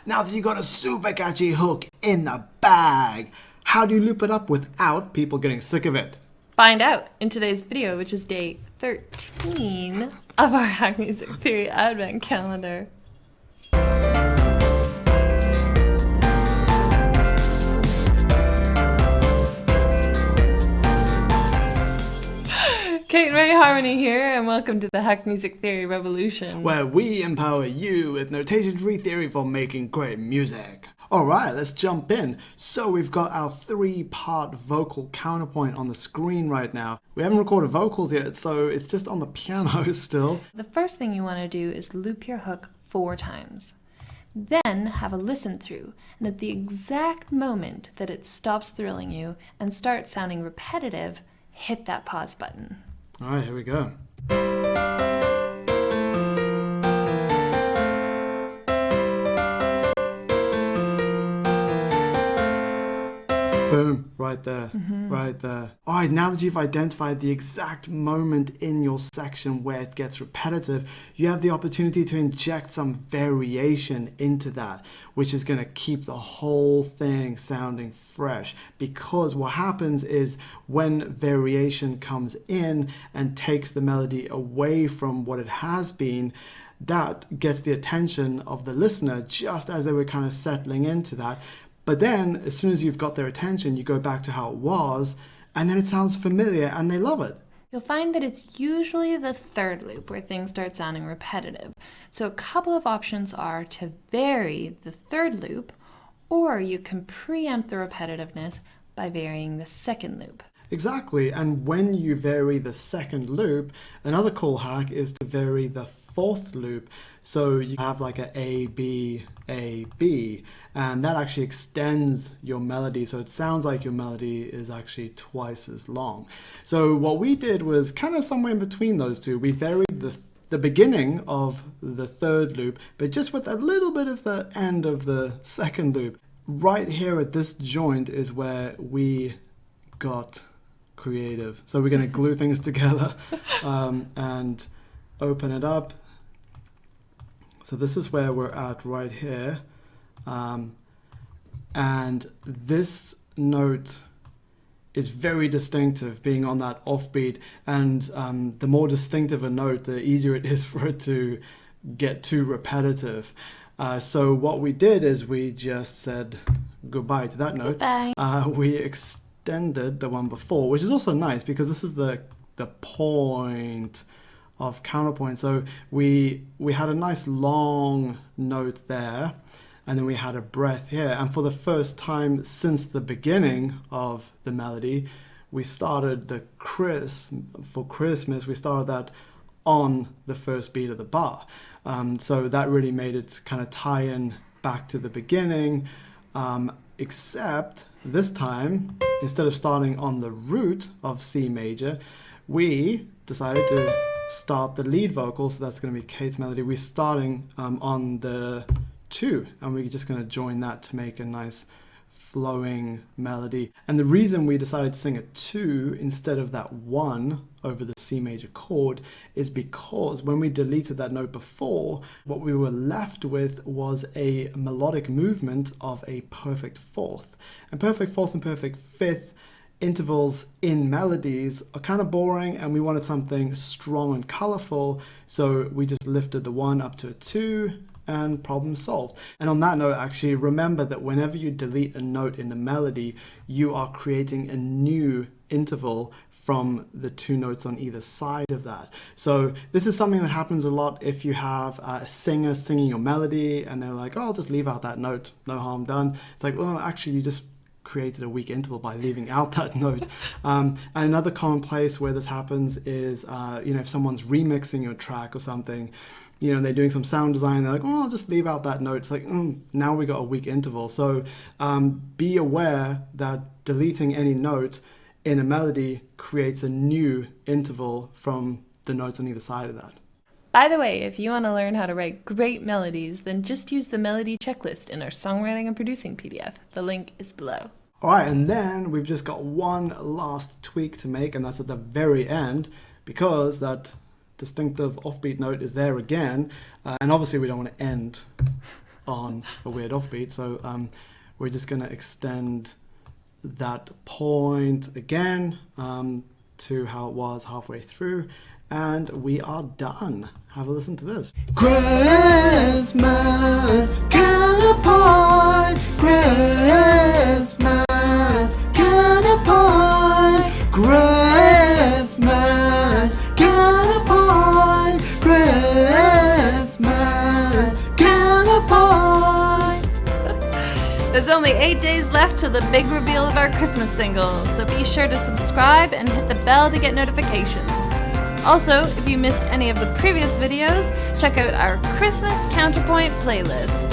Now that you got a super catchy hook in the bag, how do you loop it up without people getting sick of it? Find out in today's video, which is day 13 of our Hack Music Theory Advent Calendar. Kate and Ray Harmony here, and welcome to the Hack Music Theory Revolution, where we empower you with notation-free theory for making great music. Alright, let's jump in. So we've got our 3-part vocal counterpoint on the screen right now. We haven't recorded vocals yet, so it's just on the piano still. The first thing you want to do is loop your hook 4 times. Then have a listen through, and at the exact moment that it stops thrilling you and starts sounding repetitive, hit that pause button. Alright, here we go. Boom, right there, right there. Alright, now that you've identified the exact moment in your section where it gets repetitive, you have the opportunity to inject some variation into that, which is going to keep the whole thing sounding fresh. Because what happens is when variation comes in and takes the melody away from what it has been, that gets the attention of the listener just as they were kind of settling into that. But then, as soon as you've got their attention, you go back to how it was, and then it sounds familiar, and they love it. You'll find that it's usually the third loop where things start sounding repetitive. So a couple of options are to vary the third loop, or you can preempt the repetitiveness by varying the second loop. Exactly, and when you vary the second loop, another cool hack is to vary the fourth loop. So you have like a A, B, and that actually extends your melody. So it sounds like your melody is actually twice as long. So what we did was kind of somewhere in between those two. We varied the beginning of the third loop, but just with a little bit of the end of the second loop. Right here at this joint is where we got creative. So we're going to glue things together and open it up. So this is where we're at right here. And this note is very distinctive, being on that offbeat. And the more distinctive a note, the easier it is for it to get too repetitive. So what we did is we just said goodbye to that note. We extended the one before, which is also nice because this is the point of counterpoint. So we had a nice long note there, and then we had a breath here, and for the first time since the beginning of the melody, we started the for Christmas, we started that on the first beat of the bar. So that really made it kind of tie in back to the beginning, except this time, instead of starting on the root of C major, we decided to start the lead vocal, so that's going to be Kate's melody. We're starting on the 2, and we're just going to join that to make a nice flowing melody. And the reason we decided to sing a 2 instead of that 1 over the C major chord is because when we deleted that note before, what we were left with was a melodic movement of a perfect fourth. And perfect fourth and perfect fifth intervals in melodies are kind of boring, and we wanted something strong and colorful, so we just lifted the 1 up to a 2 and problem solved. And on that note, actually remember that whenever you delete a note in the melody, you are creating a new interval from the 2 notes on either side of that. So this is something that happens a lot if you have a singer singing your melody and they're like, oh, I'll just leave out that note, no harm done. It's like, well, actually you just created a weak interval by leaving out that note. And another common place where this happens is, if someone's remixing your track or something, they're doing some sound design, they're like, oh, I'll just leave out that note. It's like, now we got a weak interval. So be aware that deleting any note in a melody creates a new interval from the notes on either side of that. By the way, if you want to learn how to write great melodies, then just use the melody checklist in our Songwriting and Producing PDF. The link is below. All right, and then we've just got one last tweak to make, and that's at the very end, because that distinctive offbeat note is there again, and obviously we don't want to end on a weird offbeat. So we're just going to extend that point again to how it was halfway through, and we are done. Have a listen to this. Christmas counterpoint, Christmas counterpoint, Christmas counterpoint, Christmas counterpoint. There's only 8 days left till the big reveal of our Christmas single, so be sure to subscribe and hit the bell to get notifications. Also, if you missed any of the previous videos, check out our Christmas Counterpoint playlist.